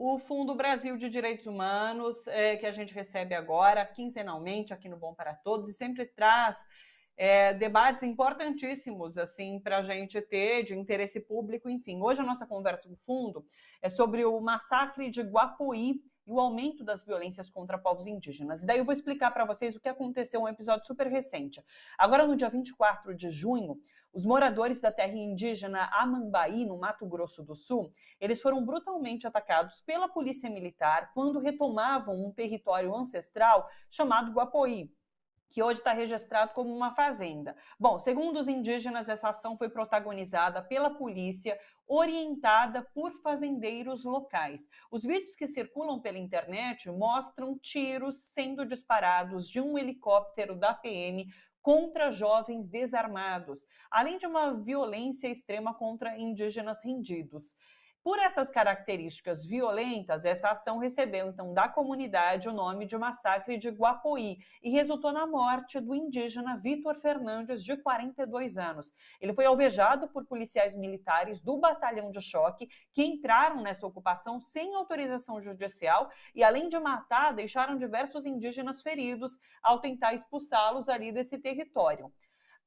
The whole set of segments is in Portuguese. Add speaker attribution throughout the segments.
Speaker 1: o Fundo Brasil de Direitos Humanos, que a gente recebe agora quinzenalmente aqui no Bom para Todos, e sempre traz debates importantíssimos assim para a gente ter de interesse público. Enfim, hoje a nossa conversa com o Fundo é sobre o massacre de Guapoí e o aumento das violências contra povos indígenas. E daí eu vou explicar para vocês o que aconteceu, um episódio super recente. Agora, no dia 24 de junho, os moradores da terra indígena Amambaí, no Mato Grosso do Sul, eles foram brutalmente atacados pela polícia militar quando retomavam um território ancestral chamado Guapoí, que hoje está registrado como uma fazenda. Bom, segundo os indígenas, essa ação foi protagonizada pela polícia, orientada por fazendeiros locais. Os vídeos que circulam pela internet mostram tiros sendo disparados de um helicóptero da PM contra jovens desarmados, além de uma violência extrema contra indígenas rendidos. Por essas características violentas, essa ação recebeu, então, da comunidade o nome de Massacre de Guapoí e resultou na morte do indígena Vitor Fernandes, de 42 anos. Ele foi alvejado por policiais militares do Batalhão de Choque, que entraram nessa ocupação sem autorização judicial e, além de matar, deixaram diversos indígenas feridos ao tentar expulsá-los ali desse território.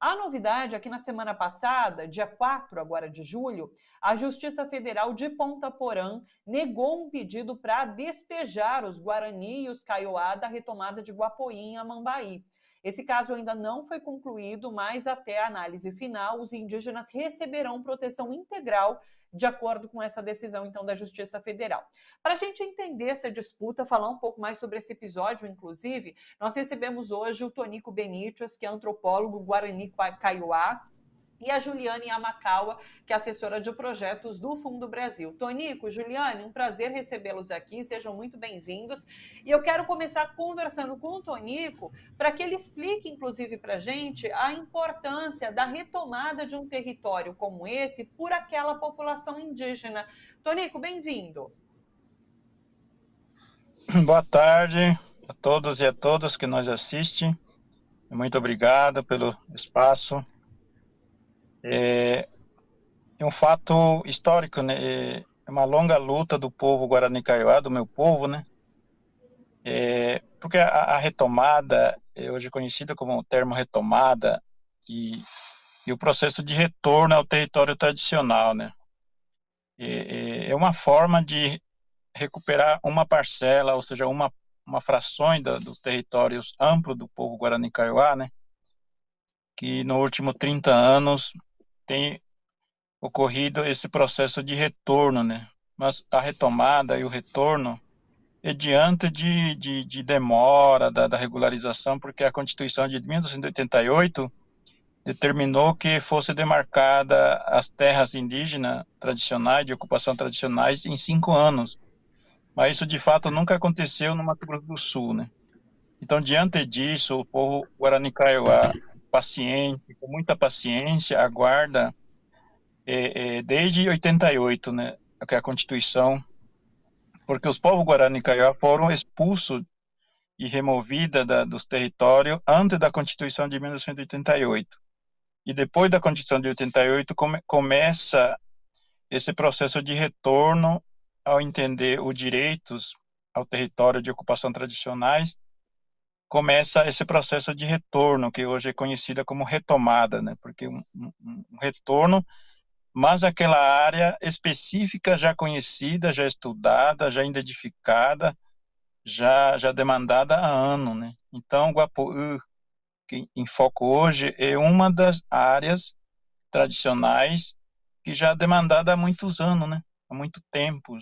Speaker 1: A novidade é que na semana passada, dia 4 agora de julho, a Justiça Federal de Ponta Porã negou um pedido para despejar os Guarani e os Kaiowá da retomada de Guapoí em Amambaí. Esse caso ainda não foi concluído, mas até a análise final, os indígenas receberão proteção integral de acordo com essa decisão, então, da Justiça Federal. Para a gente entender essa disputa, falar um pouco mais sobre esse episódio, inclusive, nós recebemos hoje o Tonico Benítez, que é antropólogo Guarani Kaiowá, e a Juliane Yamakawa, que é assessora de projetos do Fundo Brasil. Tonico, Juliane, um prazer recebê-los aqui, sejam muito bem-vindos. E eu quero começar conversando com o Tonico para que ele explique, inclusive, para a gente a importância da retomada de um território como esse por aquela população indígena. Tonico, bem-vindo.
Speaker 2: Boa tarde a todos e a todas que nos assistem. Muito obrigado pelo espaço. É um fato histórico, né? É uma longa luta do povo Guarani Kaiowá, do meu povo, né? Porque a retomada, hoje conhecida como o termo retomada, e o processo de retorno ao território tradicional, né? É uma forma de recuperar uma parcela, ou seja, uma fração dos territórios amplos do povo Guarani Kaiowá, né? Que nos últimos 30 anos tem ocorrido esse processo de retorno, né? Mas a retomada e o retorno é diante de demora da regularização, porque a Constituição de 1988 determinou que fosse demarcada as terras indígenas tradicionais, de ocupação tradicionais, em 5 anos. Mas isso, de fato, nunca aconteceu no Mato Grosso do Sul, né? Então, diante disso, o povo Guarani Kaiowá, paciente, com muita paciência, aguarda desde 88, né, que é a Constituição, porque os povos Guarani Kaiowá foram expulsos e removidos dos territórios antes da Constituição de 1988. E depois da Constituição de 88 começa esse processo de retorno ao entender os direitos ao território de ocupação tradicionais. Começa esse processo de retorno, que hoje é conhecida como retomada, né? Porque um retorno, mas aquela área específica já conhecida, já estudada, já identificada, já demandada há anos, né? Então, Guapoí, que em foco hoje, é uma das áreas tradicionais que já é demandada há muitos anos, né? Há muito tempo,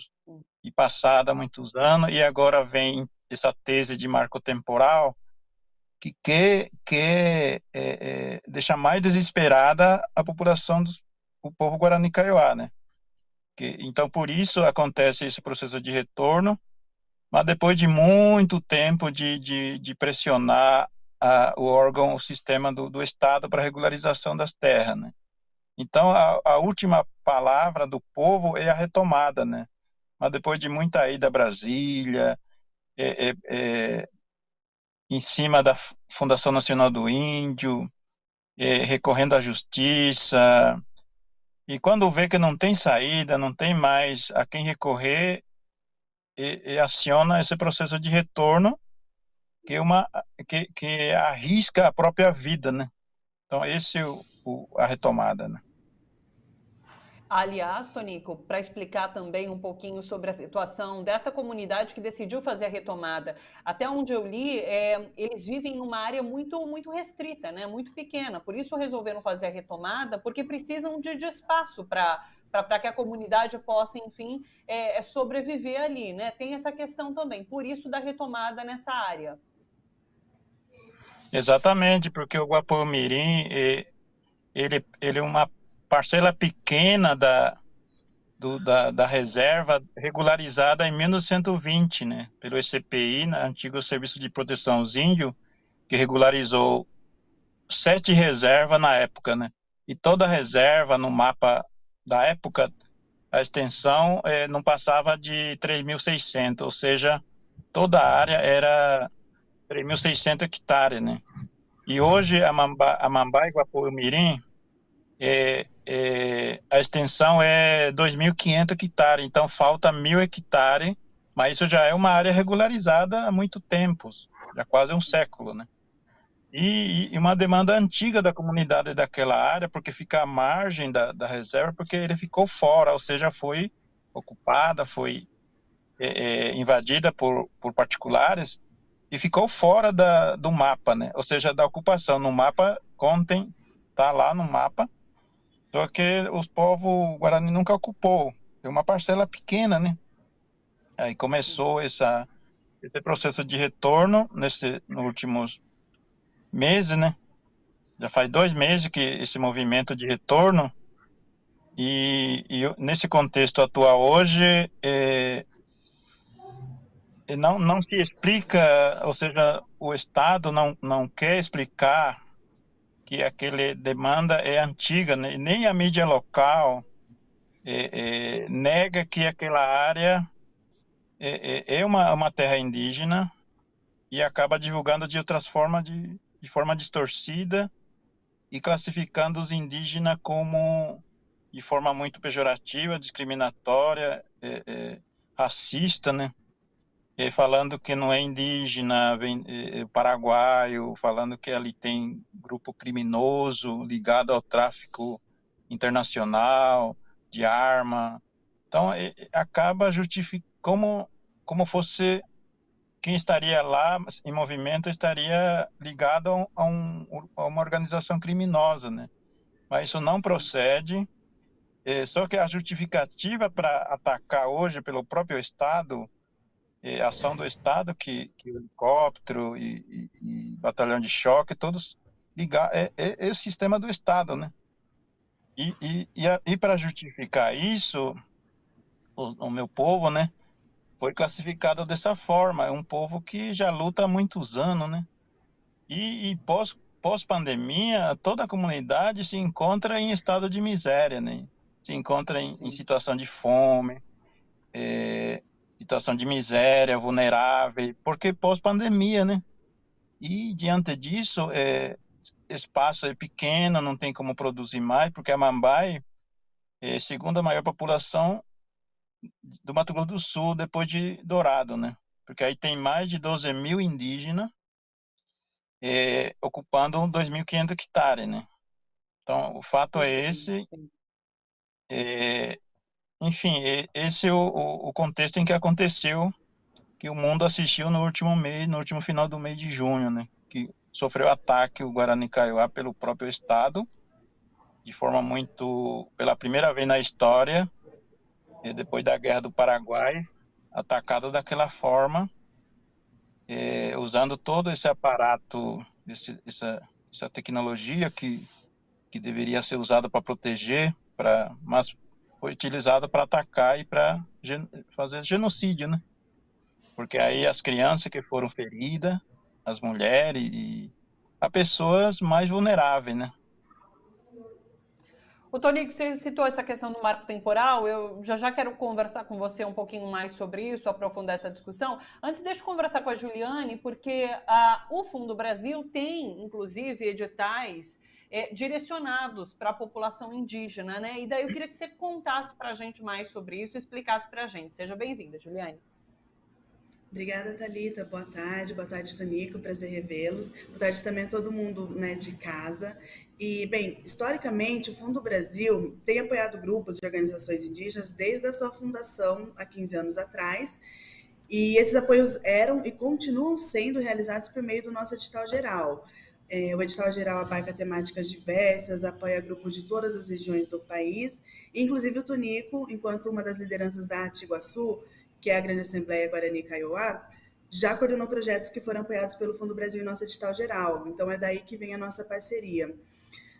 Speaker 2: e passada há muitos anos, e agora vem essa tese de marco temporal que quer deixar mais desesperada a população o povo Guarani Kaiowá, né? Então, por isso acontece esse processo de retorno, mas depois de muito tempo de pressionar o órgão, o sistema do Estado para regularização das terras, né? Então, a última palavra do povo é a retomada, né? Mas depois de muita ida a Brasília, em cima da Fundação Nacional do Índio, recorrendo à justiça, e quando vê que não tem saída, não tem mais a quem recorrer, e aciona esse processo de retorno que é que arrisca a própria vida, né? Então esse é a retomada, né?
Speaker 1: Aliás, Tonico, para explicar também um pouquinho sobre a situação dessa comunidade que decidiu fazer a retomada, até onde eu li, eles vivem numa área muito restrita, né? Muito pequena. Por isso resolveram fazer a retomada, porque precisam de espaço para que a comunidade possa, enfim, sobreviver ali, né? Tem essa questão também. Por isso da retomada nessa área.
Speaker 2: Exatamente, porque o Guapomirim, ele é uma parcela pequena da reserva regularizada em 1920, né, pelo ECPI, antigo Serviço de Proteção aos Índios, que regularizou 7 reservas na época, né, e toda reserva no mapa da época, a extensão não passava de 3.600, ou seja, toda a área era 3.600 hectares, né. E hoje a Mambá e Guapomirim, a extensão é 2.500 hectares, então falta 1.000 hectares, mas isso já é uma área regularizada há muito tempo, já quase um século, né? E uma demanda antiga da comunidade daquela área, porque fica à margem da reserva, porque ele ficou fora, ou seja, foi ocupada, foi invadida por particulares e ficou fora do mapa, né? Ou seja, da ocupação. No mapa contém, tá lá no mapa, só que os povos Guarani nunca ocupou. É uma parcela pequena, né? Aí começou esse processo de retorno nos últimos meses, né? Já faz 2 meses que esse movimento de retorno e nesse contexto atual hoje não se explica, ou seja, o Estado não quer explicar que aquela demanda é antiga, né? Nem a mídia local nega que aquela área é uma terra indígena e acaba divulgando de outras formas, de forma distorcida e classificando os indígenas como de forma muito pejorativa, discriminatória, racista, né? Falando que não é indígena, paraguaio, falando que ali tem grupo criminoso ligado ao tráfico internacional de arma. Então, acaba justificando como fosse quem estaria lá em movimento estaria ligado a uma organização criminosa, né? Mas isso não procede. Só que a justificativa para atacar hoje pelo próprio Estado, ação do Estado, que o helicóptero e batalhão de choque, todos ligar, é o sistema do Estado, né? E para justificar isso, o meu povo, né, foi classificado dessa forma. É um povo que já luta há muitos anos, né? E pós-pandemia, toda a comunidade se encontra em estado de miséria, né? Se encontra em situação de fome, situação de miséria, vulnerável, porque pós-pandemia, né? E diante disso, espaço é pequeno, não tem como produzir mais, porque a Mambai é a segunda maior população do Mato Grosso do Sul, depois de Dourado, né? Porque aí tem mais de 12 mil indígenas ocupando 2.500 hectares, né? Então, o fato é esse. É, enfim, esse é o contexto em que aconteceu, que o mundo assistiu no último mês, no último final do mês de junho, né? Que sofreu ataque o Guarani Kaiowá pelo próprio Estado, de forma muito, pela primeira vez na história, depois da Guerra do Paraguai, atacado daquela forma, usando todo esse aparato, essa tecnologia que deveria ser usada para proteger, mas foi utilizada para atacar e para fazer genocídio, né? Porque aí as crianças que foram feridas, as mulheres e as pessoas mais vulneráveis, né?
Speaker 1: O Tonico, você citou essa questão do marco temporal, eu já quero conversar com você um pouquinho mais sobre isso, aprofundar essa discussão. Antes, deixa eu conversar com a Juliane, porque o Fundo Brasil tem, inclusive, editais direcionados para a população indígena, né? E daí eu queria que você contasse para a gente mais sobre isso, explicasse para a gente. Seja bem-vinda, Juliane.
Speaker 3: Obrigada, Thalita. Boa tarde, Tonico. Prazer revê-los. Boa tarde também a todo mundo, né, de casa. E, bem, historicamente, o Fundo Brasil tem apoiado grupos de organizações indígenas desde a sua fundação, há 15 anos atrás. E esses apoios eram e continuam sendo realizados por meio do nosso edital geral. O edital geral abarca temáticas diversas, apoia grupos de todas as regiões do país, inclusive o Tunico, enquanto uma das lideranças da Atiguaçu, que é a Grande Assembleia Guarani Kaiowá, já coordenou projetos que foram apoiados pelo Fundo Brasil em nosso edital geral. Então é daí que vem a nossa parceria.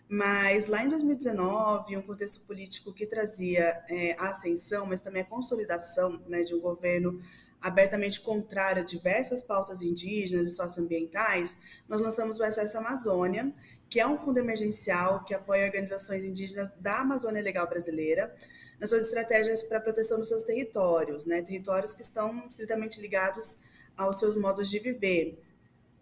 Speaker 3: Mas lá em 2019, um contexto político que trazia a ascensão, mas também a consolidação, né, de um governo abertamente contrário a diversas pautas indígenas e socioambientais, nós lançamos o SOS Amazônia, que é um fundo emergencial que apoia organizações indígenas da Amazônia Legal Brasileira nas suas estratégias para a proteção dos seus territórios, né, territórios que estão estritamente ligados aos seus modos de viver.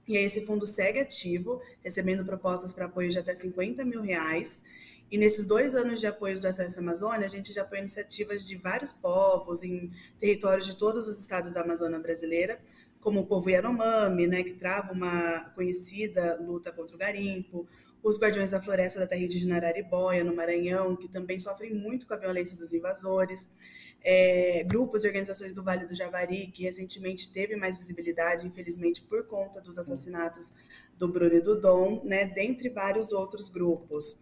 Speaker 3: E aí esse fundo segue ativo, recebendo propostas para apoio de até R$ 50.000. E nesses 2 anos de apoio do SOS Amazônia, a gente já apoia iniciativas de vários povos em territórios de todos os estados da Amazônia brasileira, como o povo Yanomami, né, que trava uma conhecida luta contra o garimpo, os Guardiões da Floresta da Terra Indígena Araribóia, no Maranhão, que também sofrem muito com a violência dos invasores, grupos e organizações do Vale do Javari, que recentemente teve mais visibilidade, infelizmente, por conta dos assassinatos do Bruno e do Dom, né, dentre vários outros grupos.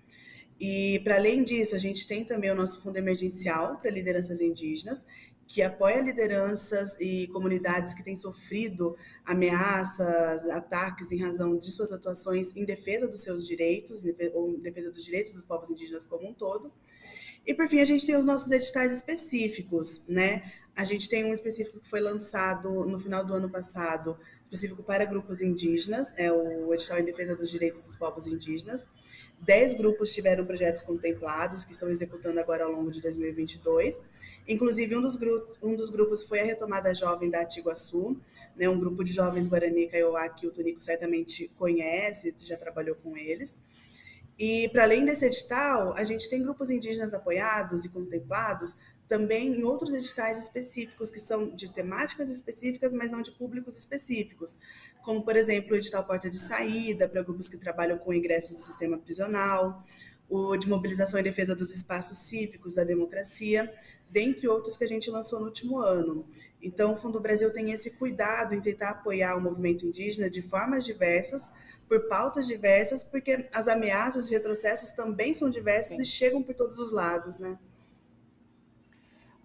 Speaker 3: E, para além disso, a gente tem também o nosso fundo emergencial para lideranças indígenas, que apoia lideranças e comunidades que têm sofrido ameaças, ataques em razão de suas atuações em defesa dos seus direitos, ou em defesa dos direitos dos povos indígenas como um todo. E, por fim, a gente tem os nossos editais específicos, né? A gente tem um específico que foi lançado no final do ano passado, específico para grupos indígenas, é o edital em defesa dos direitos dos povos indígenas. 10 grupos tiveram projetos contemplados, que estão executando agora ao longo de 2022. Inclusive, um dos grupos foi a Retomada Jovem da Atiguaçu, né, um grupo de jovens Guarani Kaiowá que o Tonico certamente conhece, já trabalhou com eles. E, para além desse edital, a gente tem grupos indígenas apoiados e contemplados também em outros editais específicos, que são de temáticas específicas, mas não de públicos específicos, como, por exemplo, o edital Porta de Saída, para grupos que trabalham com ingressos do sistema prisional, o de mobilização em defesa dos espaços cívicos, da democracia, dentre outros que a gente lançou no último ano. Então, o Fundo Brasil tem esse cuidado em tentar apoiar o movimento indígena de formas diversas, por pautas diversas, porque as ameaças de retrocessos também são diversas e chegam por todos os lados, né?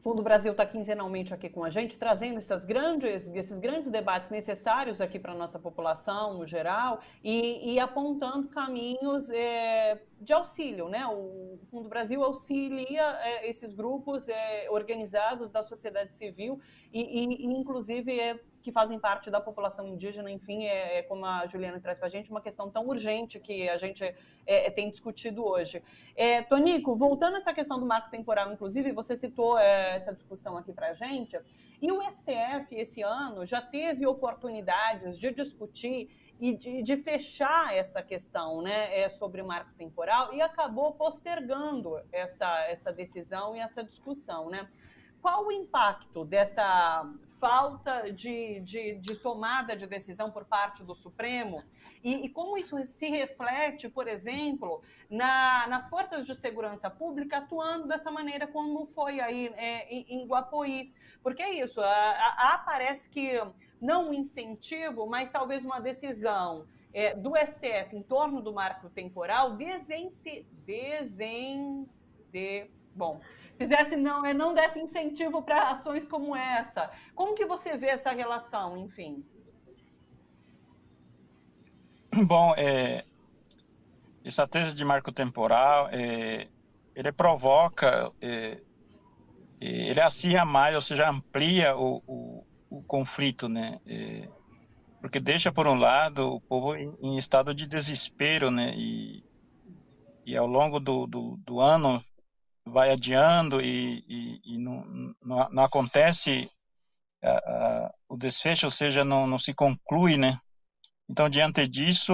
Speaker 1: Fundo Brasil está quinzenalmente aqui com a gente, trazendo esses grandes debates necessários aqui para a nossa população no geral e apontando caminhos de auxílio, né? O Fundo Brasil auxilia esses grupos organizados da sociedade civil e inclusive, que fazem parte da população indígena, enfim, como a Juliana traz para a gente, uma questão tão urgente que a gente tem discutido hoje. Tonico, voltando a essa questão do marco temporal, inclusive, você citou essa discussão aqui para a gente, e o STF, esse ano, já teve oportunidades de discutir e de fechar essa questão, né, sobre o marco temporal, e acabou postergando essa decisão e essa discussão, né? Qual o impacto dessa falta de tomada de decisão por parte do Supremo e como isso se reflete, por exemplo, nas forças de segurança pública atuando dessa maneira como foi aí em Guapoí? Porque é isso, parece que não um incentivo, mas talvez uma decisão do STF em torno do marco temporal bom, não desse incentivo para ações como essa. Como que você vê essa relação, enfim?
Speaker 2: Bom, essa tese de marco temporal, ele provoca, ele acirra mais, ou seja, amplia o conflito, né? Porque deixa, por um lado, o povo em estado de desespero, né? E ao longo do ano vai adiando e não acontece o desfecho, ou seja, não se conclui, né? Então, diante disso,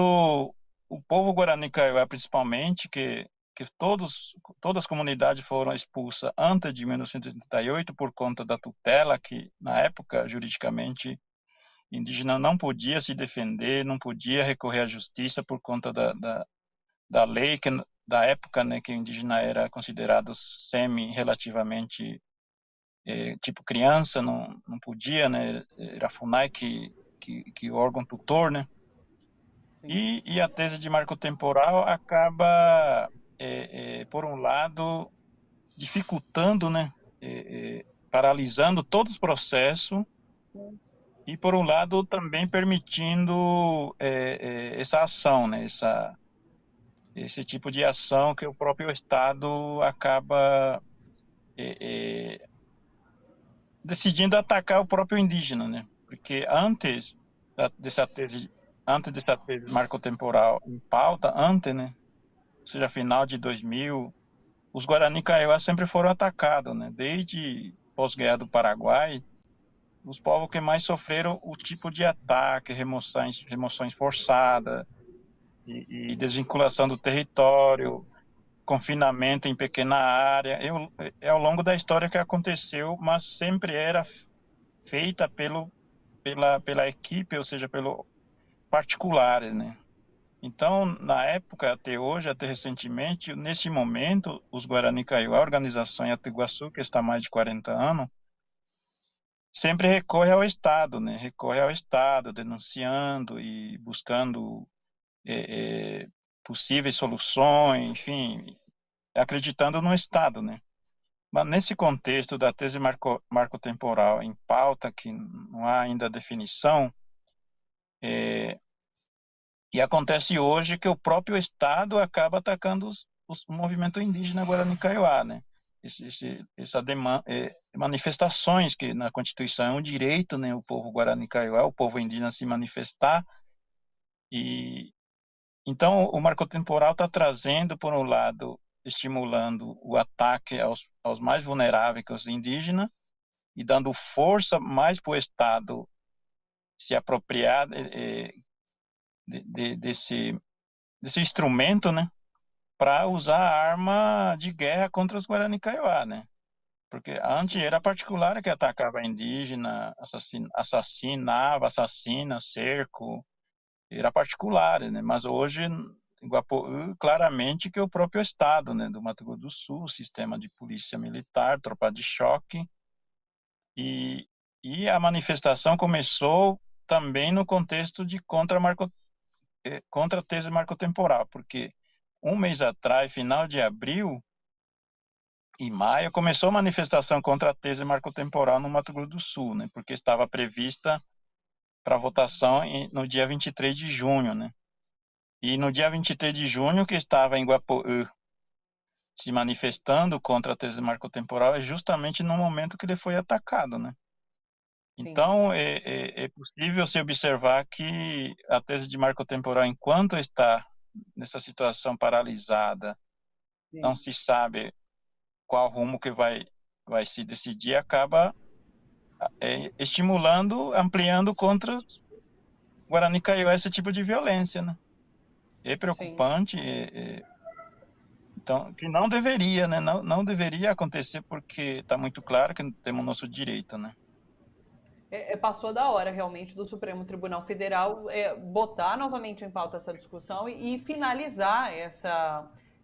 Speaker 2: o povo Guarani Kaiowá, principalmente, que todas as comunidades foram expulsas antes de 1988 por conta da tutela, que na época, juridicamente, indígena não podia se defender, não podia recorrer à justiça por conta da lei da época, né, que o indígena era considerado relativamente tipo criança, não podia, né, era a FUNAI que o órgão tutor, né, e a tese de marco temporal acaba, por um lado, dificultando, né, paralisando todo o processo, e por um lado também permitindo essa ação, né, esse tipo de ação que o próprio Estado acaba decidindo atacar o próprio indígena, né? Porque dessa tese marco-temporal em pauta, né? Ou seja, final de 2000, os Guarani Kaiowá sempre foram atacados, né? Desde pós-guerra do Paraguai, os povos que mais sofreram o tipo de ataque, remoções forçadas e desvinculação do território, confinamento em pequena área. É ao longo da história que aconteceu, mas sempre era feita pela equipe, ou seja, pelo particulares, né? Então, na época, até hoje, até recentemente, nesse momento, os Guarani Kaiowá, a organização em Itaguaçu, que está há mais de 40 anos, sempre recorre ao Estado, né? Recorre ao Estado, denunciando e buscando possíveis soluções, enfim, acreditando no Estado, né? Mas nesse contexto da tese marco-temporal em pauta, que não há ainda definição, e acontece hoje que o próprio Estado acaba atacando os movimentos indígenas Guarani Kaiowá, né? Essa manifestações que na Constituição é um direito, né? O povo Guarani Kaiowá, o povo indígena se manifestar. E então o marco temporal está trazendo, por um lado, estimulando o ataque aos mais vulneráveis, que os indígenas, e dando força mais para o Estado se apropriar desse instrumento, né, para usar a arma de guerra contra os Guarani Kaiowá, né? Porque antes era particular que atacava indígena, assassina, cerco, era particular, né? Mas hoje, em Guaporé, claramente que o próprio Estado, né, do Mato Grosso do Sul, sistema de polícia militar, tropa de choque, e a manifestação começou também no contexto de contra a tese marco-temporal, porque um mês atrás, final de abril e maio, começou a manifestação contra a tese marco-temporal no Mato Grosso do Sul, né, porque estava prevista para votação no dia 23 de junho, né? E no dia 23 de junho, que estava em Guaporé se manifestando contra a tese marco-temporal, é justamente no momento que ele foi atacado, né?
Speaker 1: Sim.
Speaker 2: Então, é possível se observar que a tese de marco-temporal, enquanto está nessa situação paralisada,
Speaker 1: Sim.
Speaker 2: não se sabe qual rumo que vai se decidir, acaba estimulando, ampliando contra os Guarani Kaiowá esse tipo de violência, né? É preocupante, então, que não deveria, né? Não deveria acontecer, porque está muito claro que temos o nosso direito, né?
Speaker 1: Passou da hora, realmente, do Supremo Tribunal Federal botar novamente em pauta essa discussão e finalizar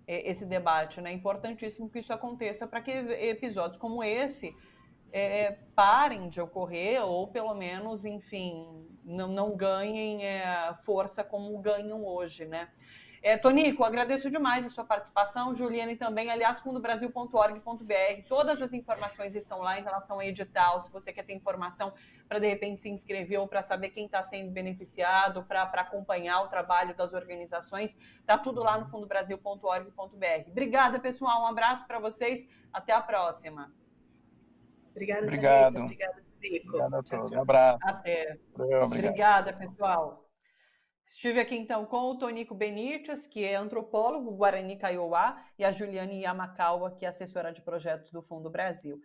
Speaker 1: esse debate, né? É importantíssimo que isso aconteça para que episódios como esse parem de ocorrer ou, pelo menos, enfim, não ganhem força como ganham hoje, né? Tonico, agradeço demais a sua participação, Juliane também, aliás, fundobrasil.org.br, todas as informações estão lá em relação ao edital, se você quer ter informação para, de repente, se inscrever ou para saber quem está sendo beneficiado, para acompanhar o trabalho das organizações, está tudo lá no fundobrasil.org.br. Obrigada, pessoal, um abraço para vocês, até a próxima.
Speaker 3: Obrigada,
Speaker 2: Obrigado.
Speaker 3: Thalita. Obrigada, Tonico.
Speaker 2: Obrigado a todos.
Speaker 3: Tchau.
Speaker 2: Um abraço.
Speaker 1: Até.
Speaker 2: Obrigado.
Speaker 1: Obrigada, pessoal. Estive aqui, então, com o Tonico Benítez, que é antropólogo Guarani Kaiowá, e a Juliane Yamakawa, que é assessora de projetos do Fundo Brasil.